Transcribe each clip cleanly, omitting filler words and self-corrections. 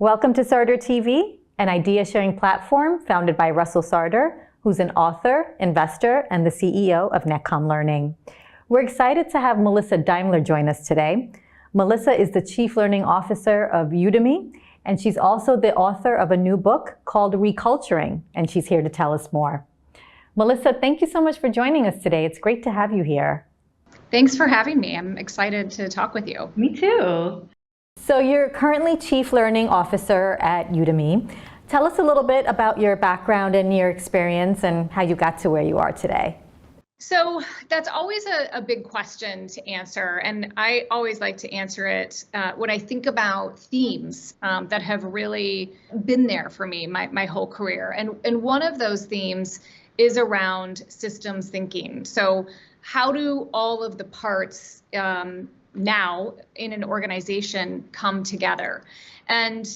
Welcome to Sarder TV, an idea-sharing platform founded by Russell Sarder, who's an author, investor, and the CEO of Netcom Learning. We're excited to have Melissa Daimler join us today. Melissa is the Chief Learning Officer of Udemy, and she's also the author of a new book called Reculturing, and she's here to tell us more. Melissa, thank you so much for joining us today. It's great to have you here. Thanks for having me. I'm excited to talk with you. Me too. So you're currently Chief Learning Officer at Udemy. Tell us a little bit about your background and your experience and how you got to where you are today. So that's always a big question to answer, and I always like to answer it when I think about themes that have really been there for me my whole career. And one of those themes is around systems thinking. So how do all of the parts now in an organization come together? And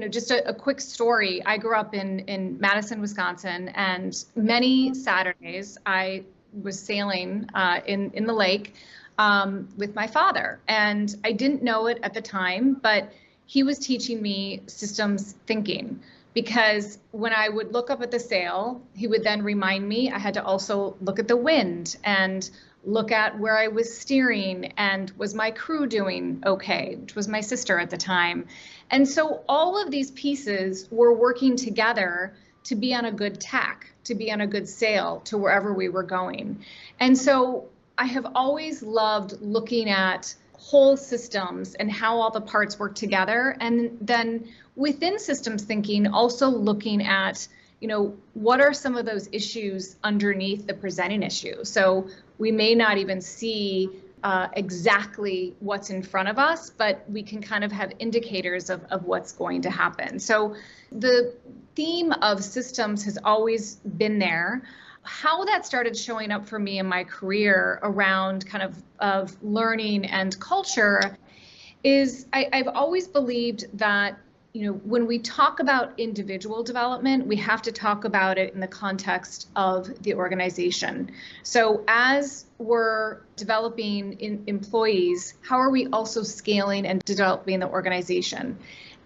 just a quick story. I grew up in Madison, Wisconsin, and many Saturdays I was sailing in the lake with my father. And I didn't know it at the time, but he was teaching me systems thinking, because when I would look up at the sail, he would then remind me I had to also look at the wind and look at where I was steering and was my crew doing okay, which was my sister at the time. And so all of these pieces were working together to be on a good tack, to be on a good sail to wherever we were going. And so I have always loved looking at whole systems and how all the parts work together. And then within systems thinking, also looking at what are some of those issues underneath the presenting issue? So we may not even see exactly what's in front of us, but we can kind of have indicators of what's going to happen. So the theme of systems has always been there. How that started showing up for me in my career around kind of learning and culture is I've always believed that when we talk about individual development, we have to talk about it in the context of the organization. So as we're developing employees, how are we also scaling and developing the organization?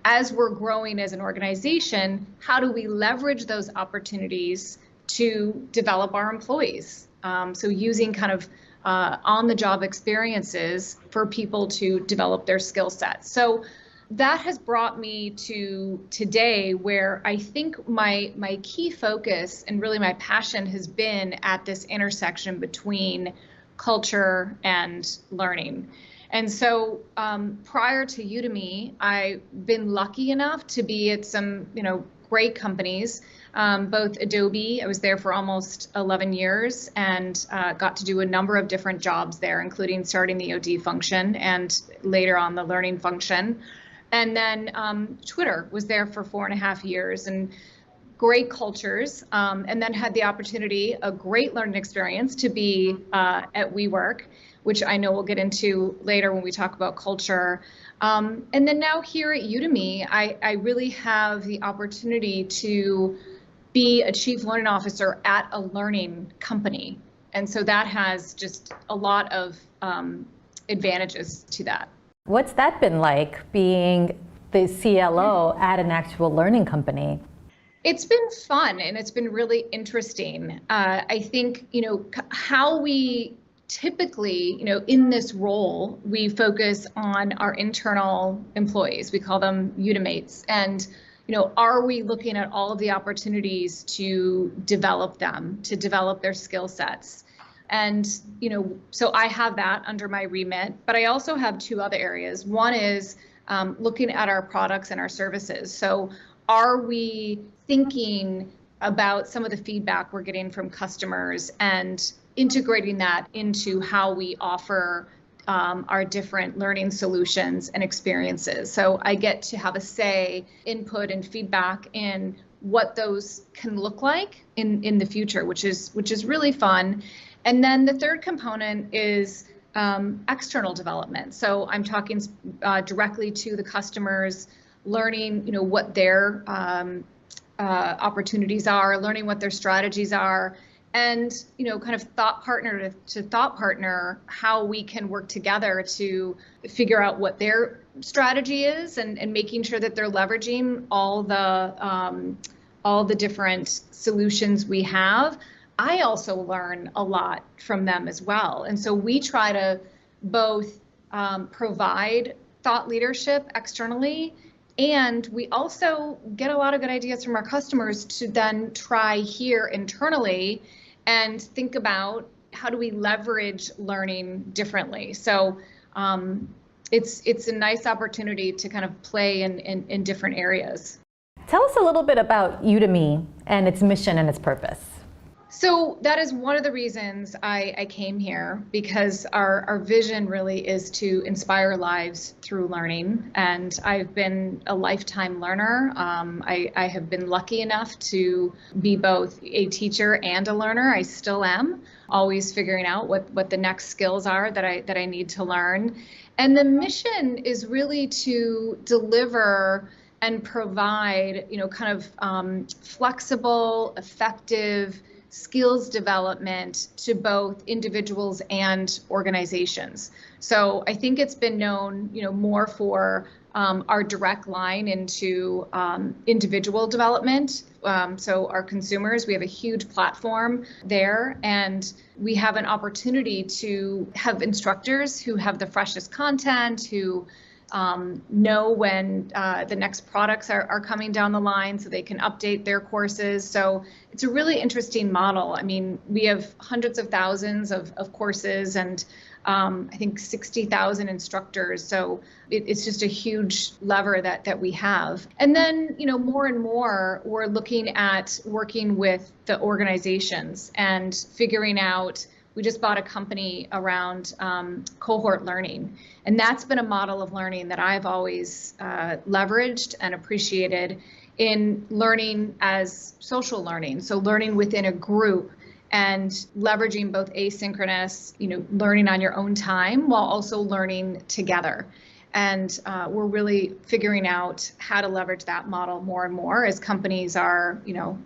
As we're growing as an organization, how do we leverage those opportunities to develop our employees? So using kind of on-the-job experiences for people to develop their skill sets. So that has brought me to today, where I think my key focus and really my passion has been at this intersection between culture and learning. And so prior to Udemy, I've been lucky enough to be at some great companies, both Adobe. I was there for almost 11 years and got to do a number of different jobs there, including starting the OD function and later on the learning function. And then Twitter, was there for 4.5 years, and great cultures, and then had the opportunity, a great learning experience, to be at WeWork, which I know we'll get into later when we talk about culture. And then now here at Udemy, I really have the opportunity to be a Chief Learning Officer at a learning company. And so that has just a lot of advantages to that. What's that been like, being the CLO at an actual learning company? It's been fun, and it's been really interesting. I think, how we typically, in this role, we focus on our internal employees. We call them Udemates. And, are we looking at all of the opportunities to develop them, to develop their skill sets? And, so I have that under my remit, but I also have two other areas. One is looking at our products and our services. So are we thinking about some of the feedback we're getting from customers and integrating that into how we offer our different learning solutions and experiences? So I get to have a say, input, and feedback in what those can look like in the future, which is really fun. And then the third component is external development. So I'm talking directly to the customers, learning, what their opportunities are, learning what their strategies are, and kind of thought partner to thought partner how we can work together to figure out what their strategy is, and making sure that they're leveraging all the different solutions we have. I also learn a lot from them as well, and so we try to both provide thought leadership externally, and we also get a lot of good ideas from our customers to then try here internally and think about how do we leverage learning differently. So it's a nice opportunity to kind of play in different areas. Tell us a little bit about Udemy and its mission and its purpose. So that is one of the reasons I came here, because our vision really is to inspire lives through learning. And I've been a lifetime learner. I have been lucky enough to be both a teacher and a learner. I still am, always figuring out what the next skills are that I need to learn. And the mission is really to deliver and provide, kind of flexible, effective skills development to both individuals and organizations. So I think it's been known, more for our direct line into individual development. So our consumers, we have a huge platform there, and we have an opportunity to have instructors who have the freshest content, who know when the next products are coming down the line so they can update their courses. So it's a really interesting model. I mean, we have hundreds of thousands of courses, and I think 60,000 instructors. So it's just a huge lever that we have. And then, more and more, we're looking at working with the organizations and figuring out. We just bought a company around cohort learning, and that's been a model of learning that I've always leveraged and appreciated in learning as social learning. So learning within a group and leveraging both asynchronous, learning on your own time while also learning together. And we're really figuring out how to leverage that model more and more as companies are,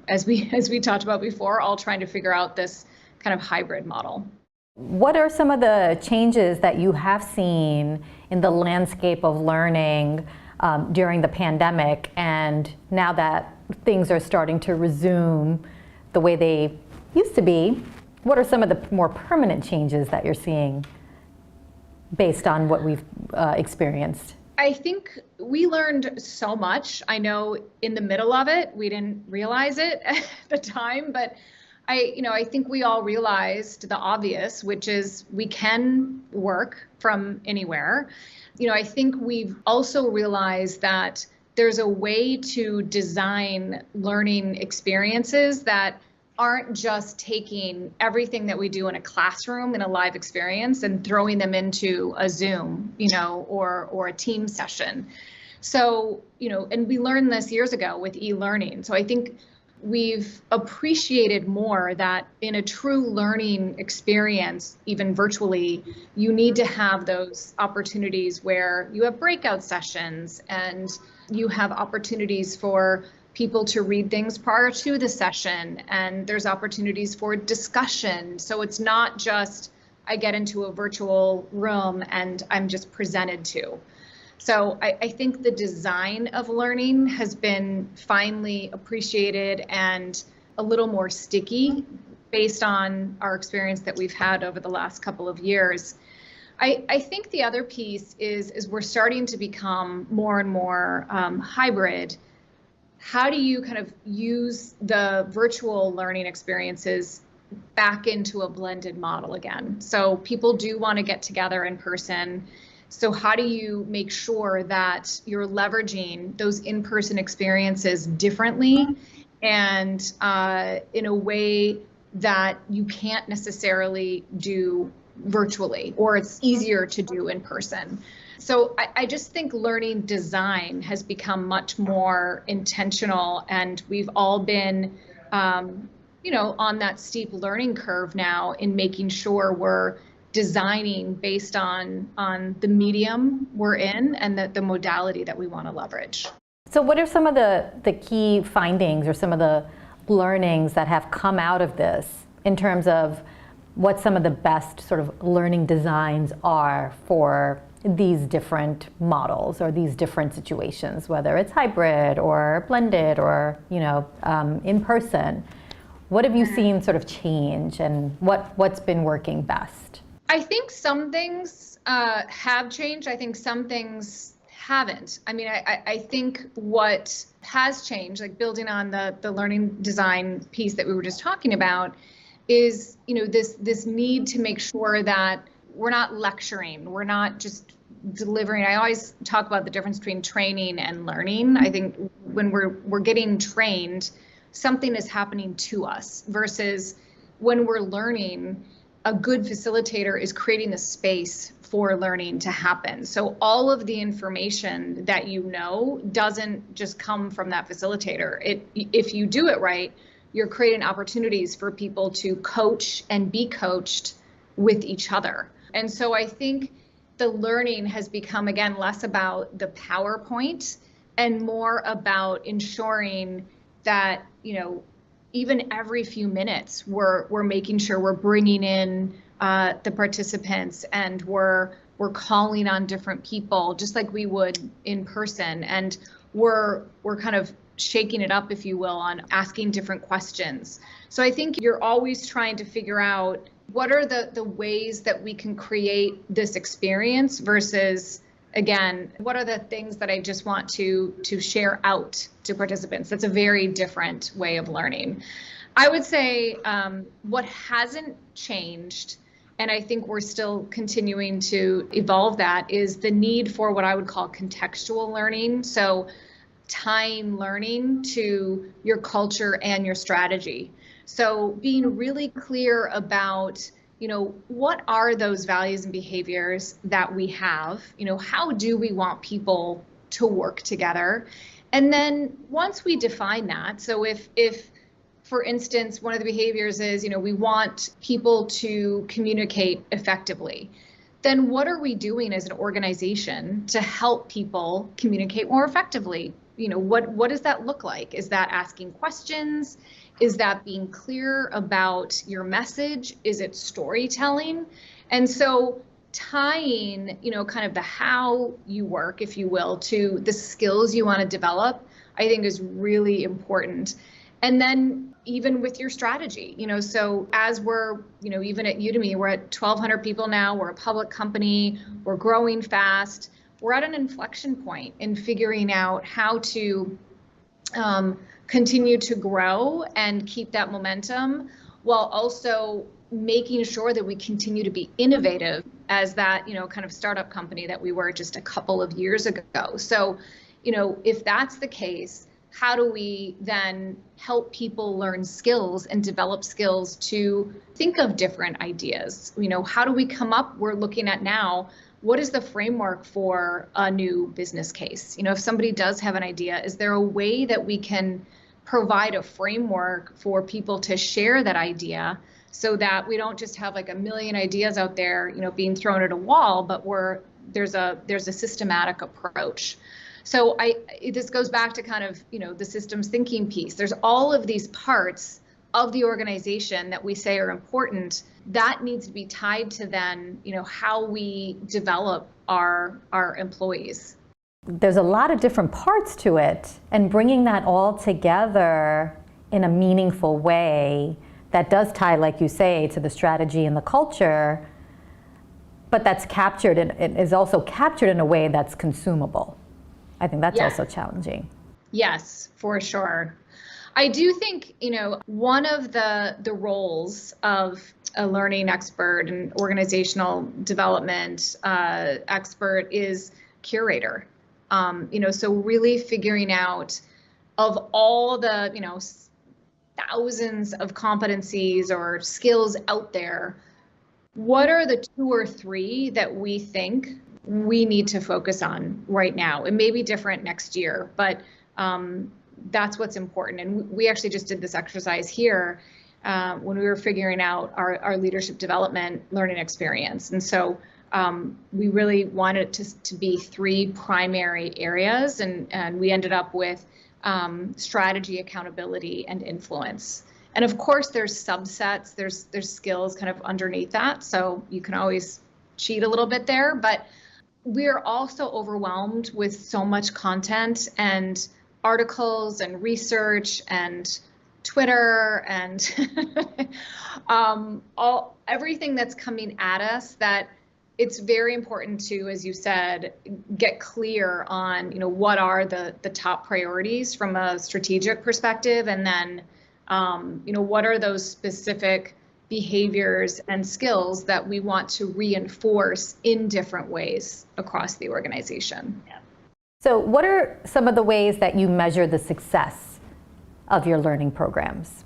as we talked about before, all trying to figure out this kind of hybrid model. What are some of the changes that you have seen in the landscape of learning during the pandemic, and now that things are starting to resume the way they used to be? What are some of the more permanent changes that you're seeing based on what we've experienced? I think we learned so much. I know in the middle of it, we didn't realize it at the time, but I think we all realized the obvious, which is we can work from anywhere. I think we've also realized that there's a way to design learning experiences that aren't just taking everything that we do in a classroom in a live experience and throwing them into a Zoom, or a team session. So, and we learned this years ago with e-learning. So I think we've appreciated more that in a true learning experience, even virtually, you need to have those opportunities where you have breakout sessions and you have opportunities for people to read things prior to the session, and there's opportunities for discussion. So it's not just I get into a virtual room and I'm just presented to. So I think the design of learning has been finally appreciated and a little more sticky based on our experience that we've had over the last couple of years. I think the other piece is we're starting to become more and more hybrid. How do you kind of use the virtual learning experiences back into a blended model again? So people do want to get together in person. So how do you make sure that you're leveraging those in-person experiences differently and in a way that you can't necessarily do virtually, or it's easier to do in person? So I just think learning design has become much more intentional, and we've all been, on that steep learning curve now in making sure we're designing based on the medium we're in and the modality that we want to leverage. So what are some of the key findings or some of the learnings that have come out of this in terms of what some of the best sort of learning designs are for these different models or these different situations, whether it's hybrid or blended or in person. What have you seen sort of change, and what's been working best? I think some things have changed. I think some things haven't. I mean, I think what has changed, like building on the learning design piece that we were just talking about, is this need to make sure that we're not lecturing, we're not just delivering. I always talk about the difference between training and learning. I think when we're getting trained, something is happening to us, versus when we're learning, a good facilitator is creating the space for learning to happen. So all of the information that doesn't just come from that facilitator. If you do it right, you're creating opportunities for people to coach and be coached with each other. And so I think the learning has become, again, less about the PowerPoint and more about ensuring that, even every few minutes, we're making sure we're bringing in the participants, and we're calling on different people just like we would in person, and we're kind of shaking it up, if you will, on asking different questions. So I think you're always trying to figure out what are the ways that we can create this experience versus, again, what are the things that I just want to share out to participants? That's a very different way of learning. I would say what hasn't changed, and I think we're still continuing to evolve that, is the need for what I would call contextual learning. So tying learning to your culture and your strategy. So being really clear about, what are those values and behaviors that we have? How do we want people to work together? And then once we define that, so if for instance, one of the behaviors is, we want people to communicate effectively, then what are we doing as an organization to help people communicate more effectively? What does that look like? Is that asking questions? Is that being clear about your message? Is it storytelling? And so tying, kind of the how you work, if you will, to the skills you want to develop, I think is really important. And then even with your strategy, so as we're, even at Udemy, we're at 1,200 people now, we're a public company, we're growing fast. We're at an inflection point in figuring out how to continue to grow and keep that momentum, while also making sure that we continue to be innovative as that, kind of startup company that we were just a couple of years ago. So, if that's the case, how do we then help people learn skills and develop skills to think of different ideas? How do we come up? We're looking at now, what is the framework for a new business case? If somebody does have an idea, is there a way that we can provide a framework for people to share that idea, so that we don't just have like a million ideas out there, being thrown at a wall, but there's a systematic approach. So this goes back to kind of, the systems thinking piece. There's all of these parts of the organization that we say are important, that needs to be tied to then, how we develop our employees. There's a lot of different parts to it, and bringing that all together in a meaningful way that does tie, like you say, to the strategy and the culture, but that's captured and it is also captured in a way that's consumable. I think that's also challenging. Yes, for sure. I do think, one of the roles of a learning expert and organizational development expert is curator. So really figuring out, of all the, thousands of competencies or skills out there, what are the 2 or 3 that we think we need to focus on right now? It may be different next year, but that's what's important. And we actually just did this exercise here when we were figuring out our leadership development learning experience. And so we really wanted it to be 3 primary areas, and we ended up with strategy, accountability, and influence. And of course, there's subsets, there's skills kind of underneath that. So you can always cheat a little bit there, but we're also overwhelmed with so much content and articles and research and Twitter and everything that's coming at us, that it's very important to, as you said, get clear on, what are the top priorities from a strategic perspective, and then, what are those specific behaviors and skills that we want to reinforce in different ways across the organization. Yeah. So what are some of the ways that you measure the success of your learning programs?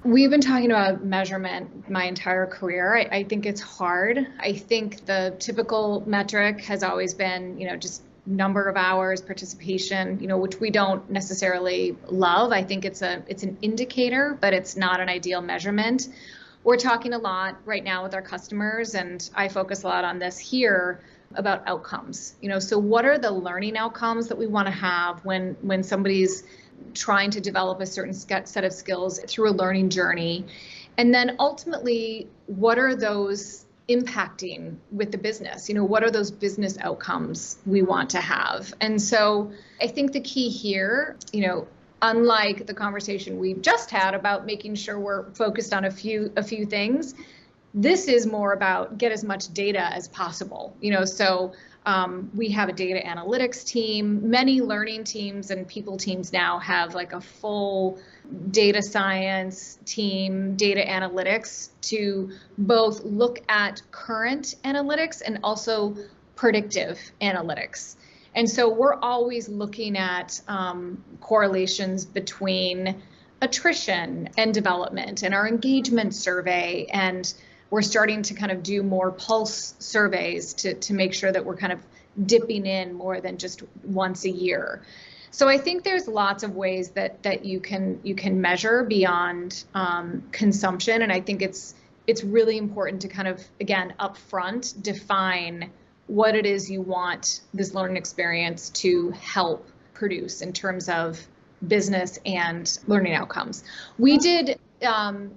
We've been talking about measurement my entire career. I think it's hard. I think the typical metric has always been, just number of hours, participation, which we don't necessarily love. I think it's an indicator, but it's not an ideal measurement. We're talking a lot right now with our customers, and I focus a lot on this here, about outcomes. So what are the learning outcomes that we want to have when somebody's trying to develop a certain set of skills through a learning journey? And then ultimately, what are those impacting with the business? What are those business outcomes we want to have? And so I think the key here, unlike the conversation we've just had about making sure we're focused on a few things, this is more about get as much data as possible. So we have a data analytics team. Many learning teams and people teams now have like a full data science team, data analytics, to both look at current analytics and also predictive analytics. And so we're always looking at correlations between attrition and development and our engagement survey. And we're starting to kind of do more pulse surveys to make sure that we're kind of dipping in more than just once a year. So I think there's lots of ways that you can measure beyond consumption. And I think it's really important to kind of, again, upfront define what it is you want this learning experience to help produce in terms of business and learning outcomes. We did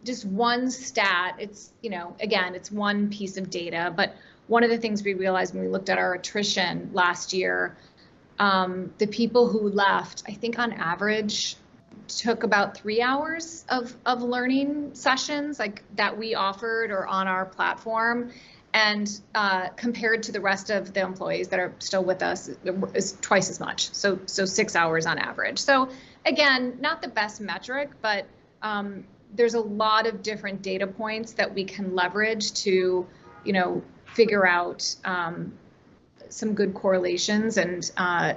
just one stat. It's, again, it's one piece of data, but one of the things we realized when we looked at our attrition last year, the people who left, I think on average, took about 3 hours of learning sessions like that we offered or on our platform. And compared to the rest of the employees that are still with us, is twice as much. So 6 hours on average. So again, not the best metric, but there's a lot of different data points that we can leverage to, figure out some good correlations and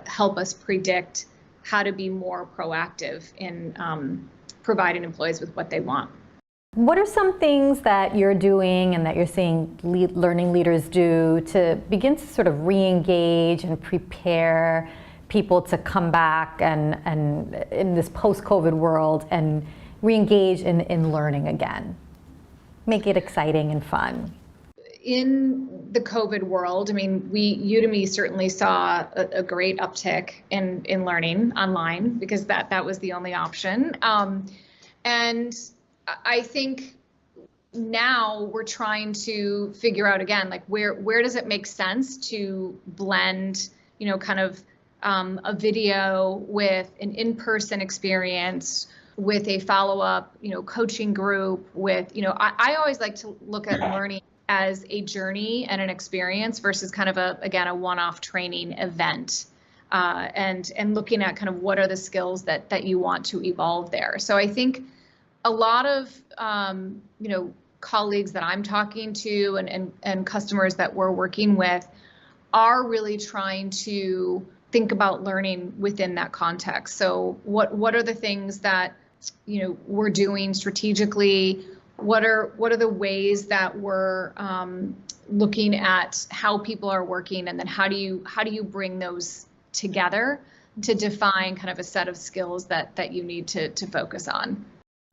help us predict how to be more proactive in providing employees with what they want. What are some things that you're doing and that you're seeing learning leaders do to begin to sort of re-engage and prepare people to come back and in this post-COVID world and re-engage in learning again? Make it exciting and fun. In the COVID world, Udemy certainly saw a great uptick in learning online because that was the only option. And I think now we're trying to figure out again, like where does it make sense to blend, kind of a video with an in-person experience, with a follow-up, coaching group, with, I always like to look at learning as a journey and an experience versus kind of a one-off training event, and looking at kind of what are the skills that you want to evolve there. So I think a lot of, colleagues that I'm talking to and customers that we're working with are really trying to think about learning within that context. So what are the things that, we're doing strategically? What are the ways that we're looking at how people are working, and then how do you bring those together to define kind of a set of skills that you need to focus on?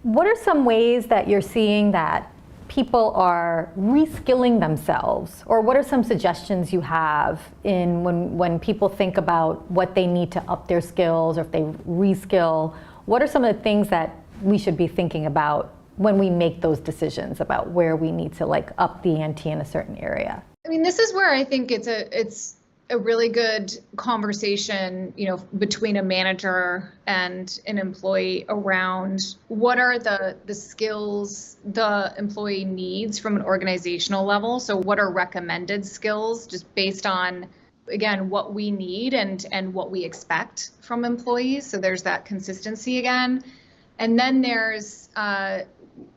What are some ways that you're seeing that people are reskilling themselves, or what are some suggestions you have in when people think about what they need to up their skills, or if they reskill? What are some of the things that we should be thinking about when we make those decisions about where we need to like up the ante in a certain area? I mean, this is where I think it's a really good conversation, between a manager and an employee around what are the skills the employee needs from an organizational level. So what are recommended skills just based on, again, what we need and what we expect from employees. So there's that consistency again. And then there's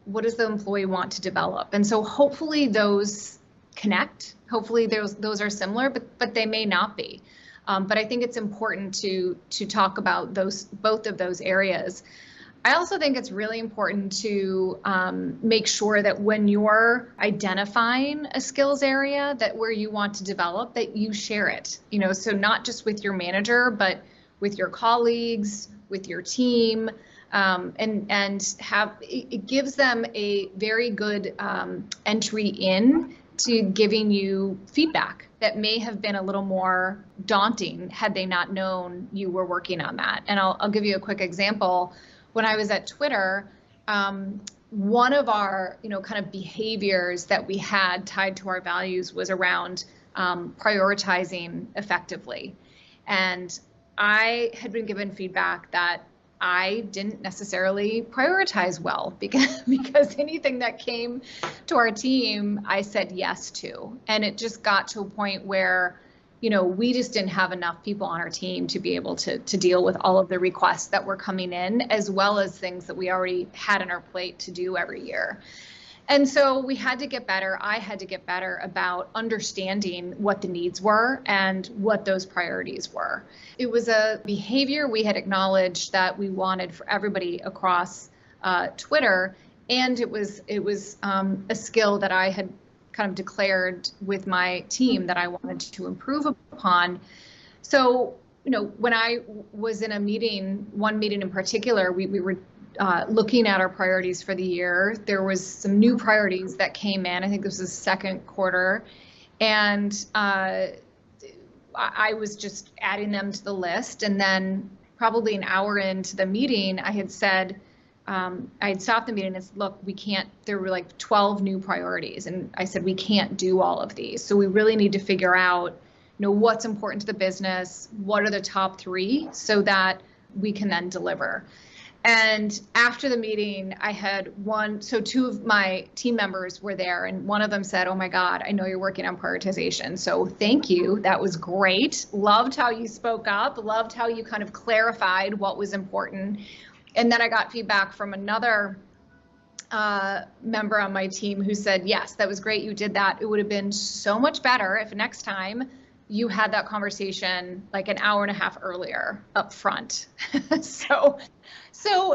what does the employee want to develop? And so hopefully those connect. Hopefully those are similar, but they may not be. But I think it's important to talk about both of those areas. I also think it's really important to make sure that when you're identifying a skills area that where you want to develop, that you share it. So not just with your manager, but with your colleagues, with your team. And have it gives them a very good entry in to giving you feedback that may have been a little more daunting had they not known you were working on that. And I'll give you a quick example. When I was at Twitter, one of our kind of behaviors that we had tied to our values was around prioritizing effectively. And I had been given feedback that I didn't necessarily prioritize well because anything that came to our team, I said yes to. And it just got to a point where, we just didn't have enough people on our team to be able to deal with all of the requests that were coming in, as well as things that we already had on our plate to do every year. And so we had to get better. I had to get better about understanding what the needs were and what those priorities were. It was a behavior we had acknowledged that we wanted for everybody across Twitter, and it was a skill that I had kind of declared with my team that I wanted to improve upon. So, when I was in one meeting in particular, we were looking at our priorities for the year. There was some new priorities that came in. I think this was the second quarter. And I was just adding them to the list. And then probably an hour into the meeting, I had said, I had stopped the meeting and said, look, we can't, there were like 12 new priorities. And I said, we can't do all of these. So we really need to figure out, what's important to the business, what are the top 3 so that we can then deliver. And after the meeting, I had 2 of my team members were there, and one of them said, oh my God, I know you're working on prioritization. So thank you. That was great. Loved how you spoke up, loved how you kind of clarified what was important. And then I got feedback from another member on my team who said, yes, that was great. You did that. It would have been so much better if next time you had that conversation like an hour and a half earlier up front. So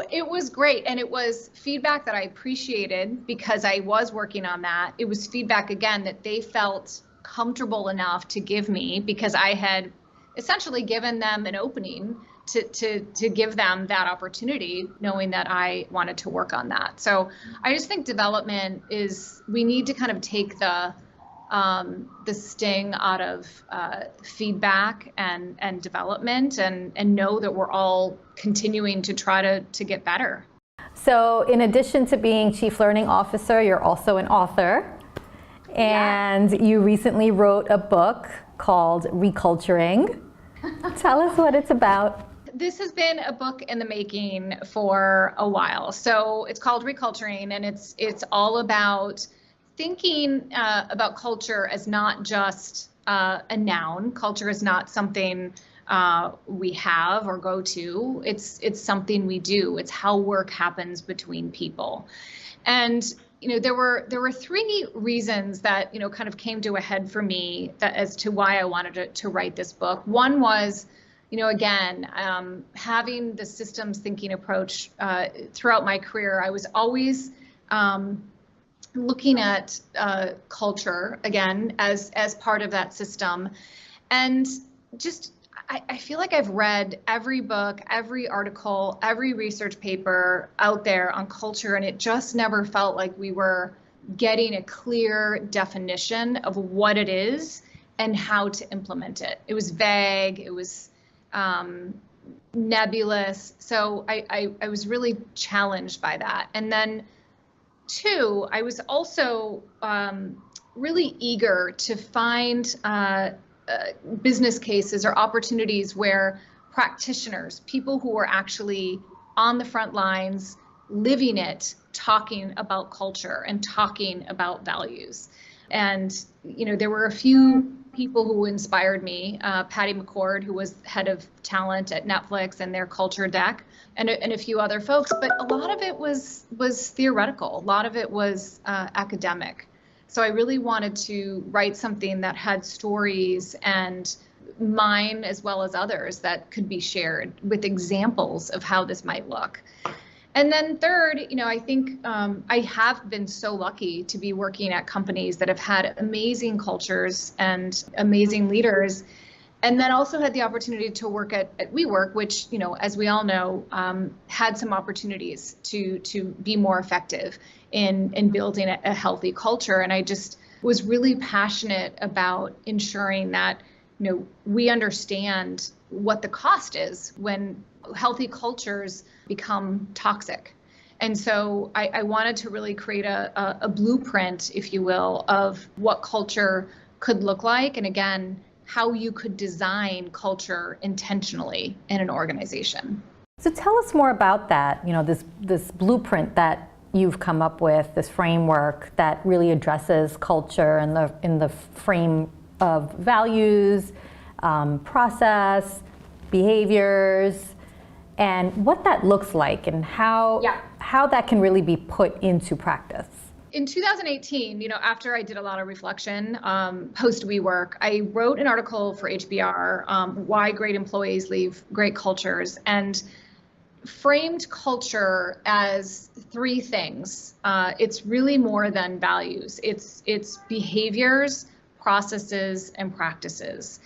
it was great. And it was feedback that I appreciated because I was working on that. It was feedback, again, that they felt comfortable enough to give me because I had essentially given them an opening to give them that opportunity, knowing that I wanted to work on that. So I just think development we need to kind of take the sting out of feedback and development and know that we're all continuing to try to get better. So in addition to being Chief Learning Officer, you're also an author. And you recently wrote a book called Reculturing. Tell us what it's about. This has been a book in the making for a while. So it's called Reculturing, and it's all about thinking about culture as not just a noun. Culture is not something we have or go to. It's something we do. It's how work happens between people. And there were 3 reasons that kind of came to a head for me as to why I wanted to write this book. One was, again, having the systems thinking approach throughout my career. I was always looking at culture again as part of that system, and just I feel like I've read every book, every article, every research paper out there on culture, and it just never felt like we were getting a clear definition of what it is and how to implement it. It was vague, it was nebulous. So I was really challenged by that. And then two, I was also really eager to find business cases or opportunities where practitioners, people who were actually on the front lines, living it, talking about culture and talking about values. And, there were a few people who inspired me, Patty McCord, who was head of talent at Netflix and their culture deck, and a few other folks, but a lot of it was theoretical. A lot of it was academic. So I really wanted to write something that had stories and mine as well as others that could be shared with examples of how this might look. And then third, I think I have been so lucky to be working at companies that have had amazing cultures and amazing leaders, and then also had the opportunity to work at WeWork, which, as we all know, had some opportunities to be more effective in building a healthy culture. And I just was really passionate about ensuring that, we understand what the cost is when healthy cultures become toxic. And so I wanted to really create a blueprint, if you will, of what culture could look like. And again, how you could design culture intentionally in an organization. So tell us more about that, this blueprint that you've come up with, this framework that really addresses culture in the frame of values, process, behaviors, and what that looks like and how that can really be put into practice. In 2018, after I did a lot of reflection, post WeWork, I wrote an article for HBR, Why Great Employees Leave Great Cultures, and framed culture as three things. It's really more than values. It's behaviors, processes, and practices.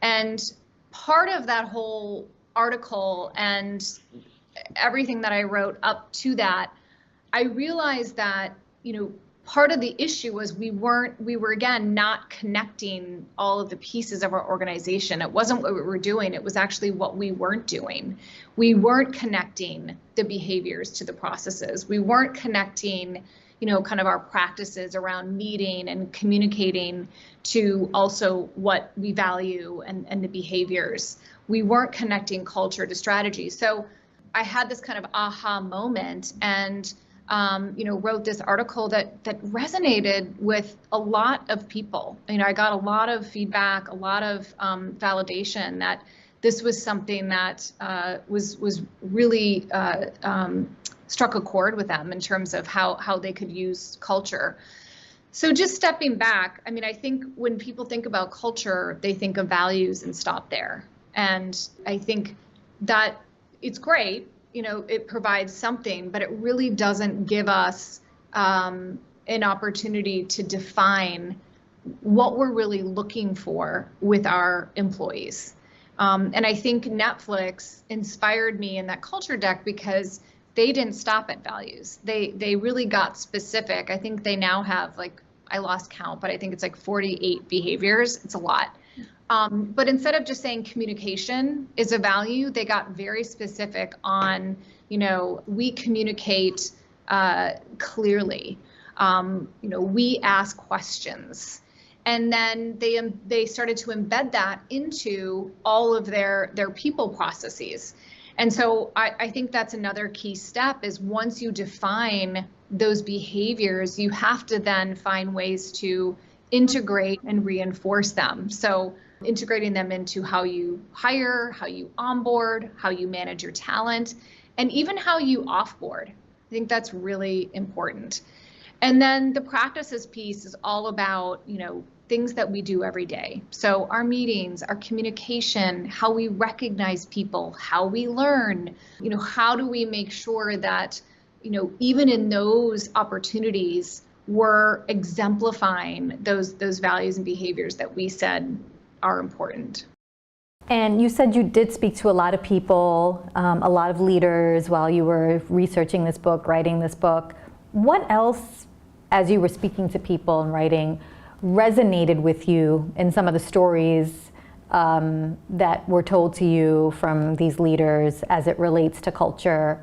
And part of that whole article and everything that I wrote up to that, I realized that, part of the issue was we were again not connecting all of the pieces of our organization. It wasn't what we were doing, it was actually what we weren't doing. We weren't connecting the behaviors to the processes. We weren't connecting, kind of our practices around meeting and communicating to also what we value and the behaviors. We weren't connecting culture to strategy. So I had this kind of aha moment and wrote this article that resonated with a lot of people. I got a lot of feedback, a lot of validation that this was something that was really struck a chord with them in terms of how they could use culture. So just stepping back, I think when people think about culture, they think of values and stop there. And I think that it's great. It provides something, but it really doesn't give us an opportunity to define what we're really looking for with our employees. And I think Netflix inspired me in that culture deck because they didn't stop at values. They really got specific. I think they now have I lost count, but I think it's 48 behaviors. It's a lot. But instead of just saying communication is a value, they got very specific on, we communicate clearly. We ask questions. And then they started to embed that into all of their people processes. And so I think that's another key step is once you define those behaviors, you have to then find ways to integrate and reinforce them. So integrating them into how you hire, how you onboard, how you manage your talent, and even how you offboard. I think that's really important. And then the practices piece is all about, things that we do every day. So our meetings, our communication, how we recognize people, how we learn, how do we make sure that, even in those opportunities, we're exemplifying those values and behaviors that we said are important. And you said you did speak to a lot of people, a lot of leaders while you were researching this book, writing this book. What else, as you were speaking to people and writing, resonated with you in some of the stories that were told to you from these leaders as it relates to culture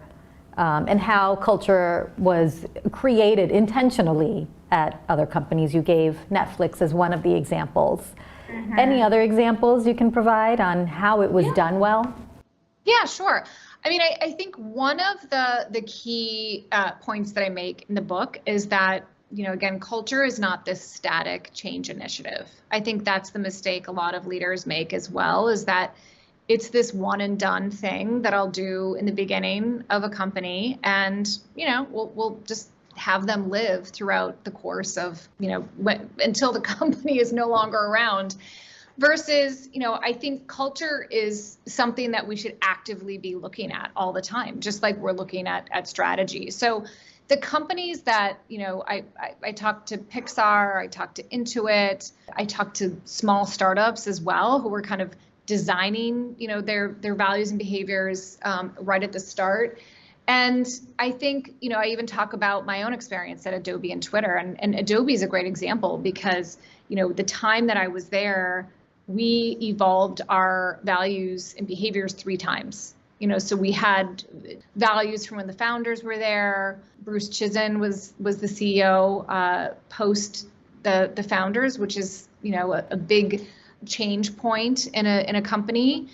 and how culture was created intentionally at other companies. You gave Netflix as one of the examples. Any other examples you can provide on how it was done well? Yeah, sure. I mean, I think one of the key points that I make in the book is that, again, culture is not this static change initiative. I think that's the mistake a lot of leaders make as well, is that it's this one and done thing that I'll do in the beginning of a company, and we'll just have them live throughout the course of until the company is no longer around. Versus, I think culture is something that we should actively be looking at all the time, just like we're looking at strategy. So the companies that, I talked to Pixar, I talked to Intuit, I talked to small startups as well, who were kind of designing, their values and behaviors right at the start. And I think, I even talk about my own experience at Adobe and Twitter, and Adobe is a great example because, the time that I was there, we evolved our values and behaviors 3 times. So we had values from when the founders were there. Bruce Chizen was the CEO post the founders, which is, a big change point in a company.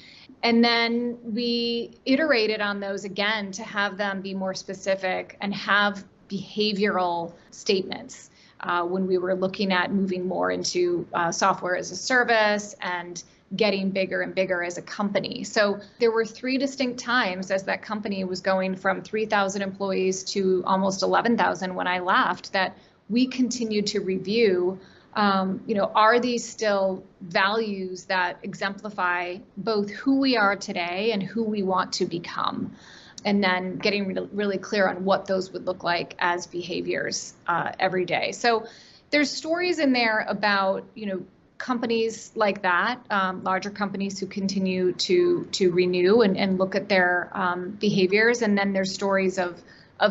And then we iterated on those again to have them be more specific and have behavioral statements when we were looking at moving more into software as a service and getting bigger and bigger as a company. So there were 3 distinct times as that company was going from 3,000 employees to almost 11,000 when I left, that we continued to review, are these still values that exemplify both who we are today and who we want to become? And then getting really clear on what those would look like as behaviors every day. So there's stories in there about, companies like that, larger companies who continue to renew and look at their behaviors. And then there's stories of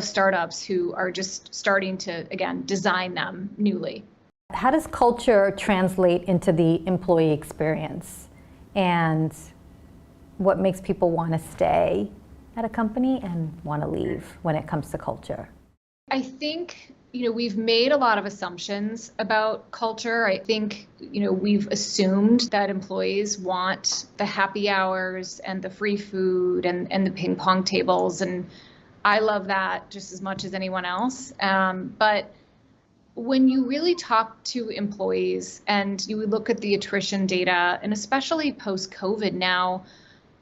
startups who are just starting to, again, design them newly. How does culture translate into the employee experience? And what makes people want to stay at a company and want to leave when it comes to culture? I think, we've made a lot of assumptions about culture. I think, we've assumed that employees want the happy hours and the free food and the ping pong tables. And I love that just as much as anyone else. But when you really talk to employees and you look at the attrition data, and especially post-COVID now,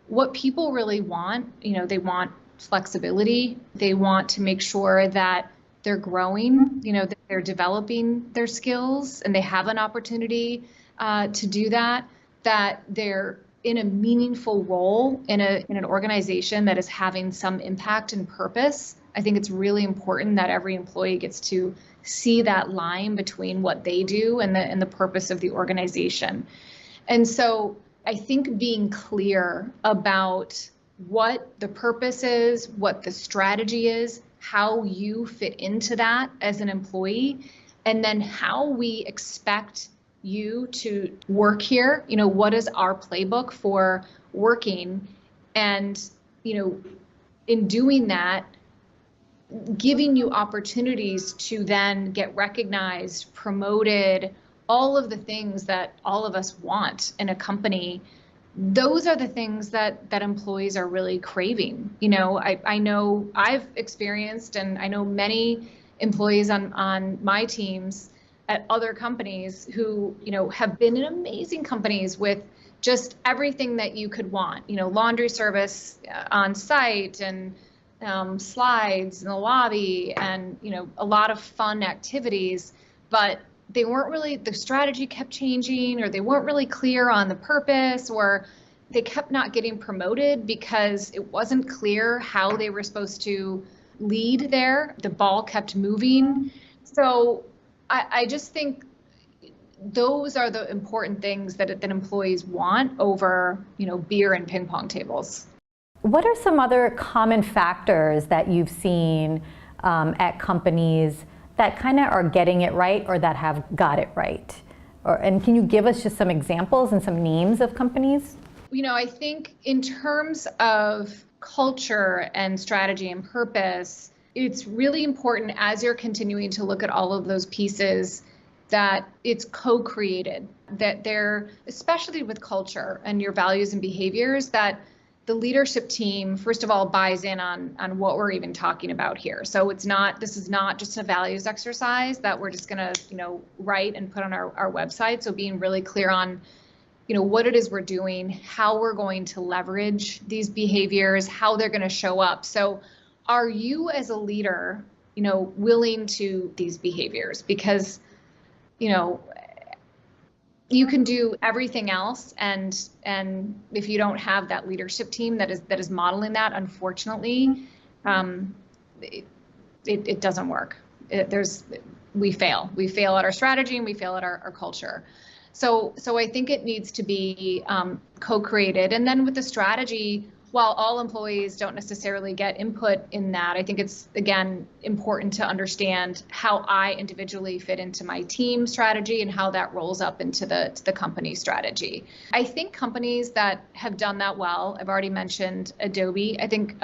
what people really want, they want flexibility. They want to make sure that they're growing, that they're developing their skills and they have an opportunity to do that they're in a meaningful role in an organization that is having some impact and purpose. I think it's really important that every employee gets to see that line between what they do and the purpose of the organization. And so I think being clear about what the purpose is, what the strategy is, how you fit into that as an employee, and then how we expect you to work here. What is our playbook for working? And, in doing that, giving you opportunities to then get recognized, promoted, all of the things that all of us want in a company. Those are the things that employees are really craving. I know I've experienced, and I know many employees on my teams at other companies who, have been in amazing companies with just everything that you could want, laundry service on site and slides in the lobby and, a lot of fun activities, but they weren't really, the strategy kept changing, or they weren't really clear on the purpose, or they kept not getting promoted because it wasn't clear how they were supposed to lead there. The ball kept moving. So I just think those are the important things that employees want over, beer and ping pong tables. What are some other common factors that you've seen at companies that kind of are getting it right or that have got it right? And can you give us just some examples and some names of companies? I think in terms of culture and strategy and purpose, it's really important as you're continuing to look at all of those pieces that it's co-created, that they're, especially with culture and your values and behaviors, that the leadership team, first of all, buys in on what we're even talking about here. So this is not just a values exercise that we're just gonna, write and put on our website. So being really clear on, what it is we're doing, how we're going to leverage these behaviors, how they're gonna show up. So are you as a leader, willing to these behaviors? Because, you can do everything else, and if you don't have that leadership team that is modeling that, unfortunately, it doesn't work. We fail at our strategy, and we fail at our culture. So I think it needs to be co-created. And then with the strategy, while all employees don't necessarily get input in that, I think it's, again, important to understand how I individually fit into my team strategy and how that rolls up into the company strategy. I think companies that have done that well, I've already mentioned Adobe. I think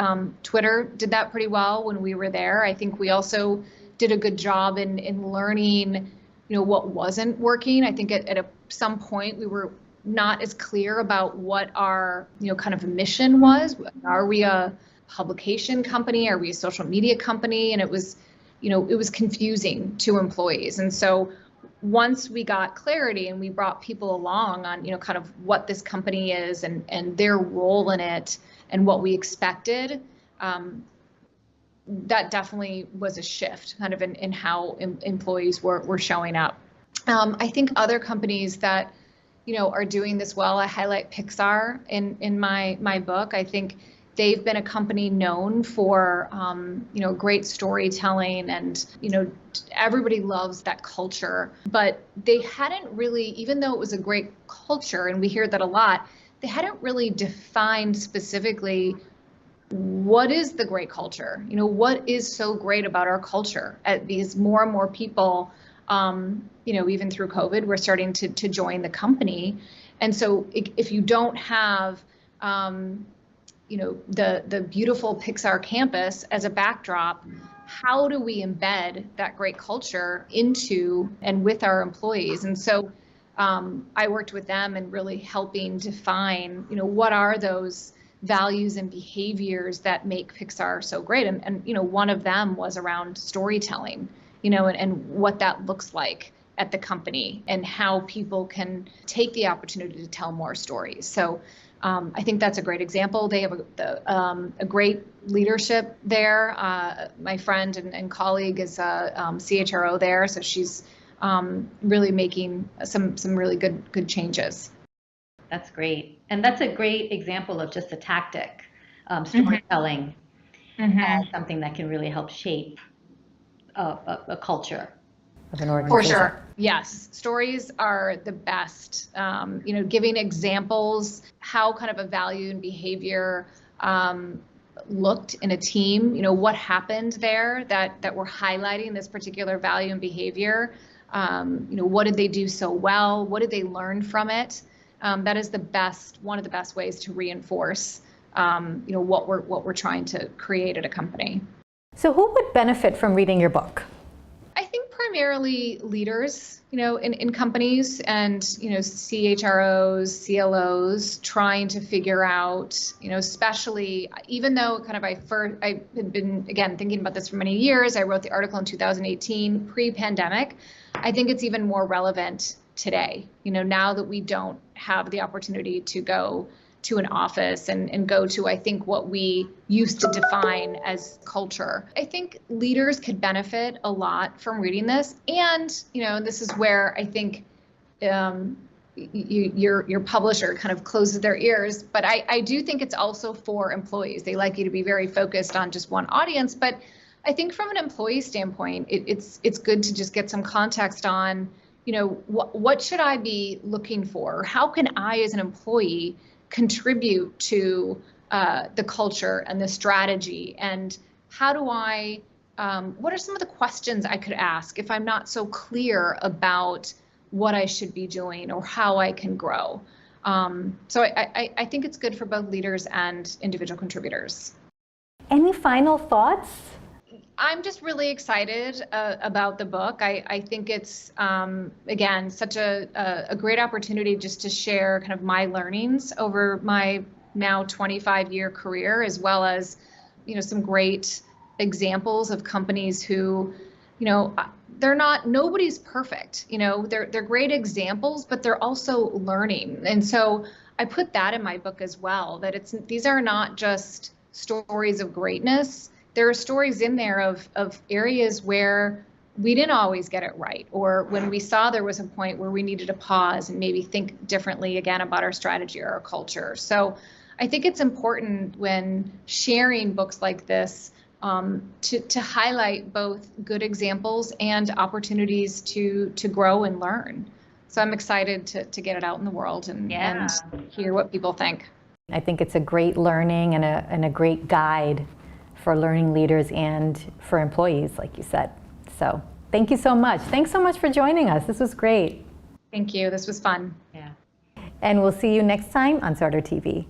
Twitter did that pretty well when we were there. I think we also did a good job in learning, what wasn't working. I think at some point we were not as clear about what our, kind of mission was. Are we a publication company? Are we a social media company? And it was confusing to employees. And so once we got clarity and we brought people along on, kind of what this company is and their role in it and what we expected, that definitely was a shift kind of in how employees were showing up. I think other companies that are doing this well. I highlight Pixar in my book. I think they've been a company known for great storytelling, and everybody loves that culture. But they hadn't really, even though it was a great culture, and we hear that a lot, they hadn't really defined specifically what is the great culture. What is so great about our culture? Because more and more people, even through COVID, we're starting to join the company. And so if you don't have, the beautiful Pixar campus as a backdrop, how do we embed that great culture into and with our employees? And so I worked with them in really helping define, what are those values and behaviors that make Pixar so great? And one of them was around storytelling. And what that looks like at the company and how people can take the opportunity to tell more stories. So I think that's a great example. They have a great leadership there. My friend and colleague is a CHRO there, so she's really making some really good changes. That's great. And that's a great example of just a tactic, storytelling, as something that can really help shape a culture of an organization. For sure. Yes. Stories are the best. Giving examples, how kind of a value and behavior looked in a team, what happened there that we're highlighting this particular value and behavior. What did they do so well? What did they learn from it? That is one of the best ways to reinforce, what we're trying to create at a company. So who would benefit from reading your book? I think primarily leaders, in companies, and, CHROs, CLOs, trying to figure out, especially, even though kind of I had been, again, thinking about this for many years. I wrote the article in 2018, pre-pandemic. I think it's even more relevant today, now that we don't have the opportunity to go to an office and go to, I think, what we used to define as culture. I think leaders could benefit a lot from reading this. And, this is where I think your publisher kind of closes their ears. But I do think it's also for employees. They like you to be very focused on just one audience. But I think from an employee standpoint, it's good to just get some context on, what should I be looking for? How can I, as an employee, contribute to the culture and the strategy? And how do I, what are some of the questions I could ask if I'm not so clear about what I should be doing or how I can grow? So I think it's good for both leaders and individual contributors. Any final thoughts? I'm just really excited about the book. I think it's, again, such a great opportunity just to share kind of my learnings over my now 25-year career, as well as, some great examples of companies who, nobody's perfect. They're great examples, but they're also learning. And so I put that in my book as well, that these are not just stories of greatness. There are stories in there of areas where we didn't always get it right, or when we saw there was a point where we needed to pause and maybe think differently again about our strategy or our culture. So I think it's important when sharing books like this to highlight both good examples and opportunities to grow and learn. So I'm excited to get it out in the world and hear what people think. I think it's a great learning and a great guide for learning leaders and for employees, like you said. So thank you so much. Thanks so much for joining us. This was great. Thank you. This was fun. And we'll see you next time on Sarder TV.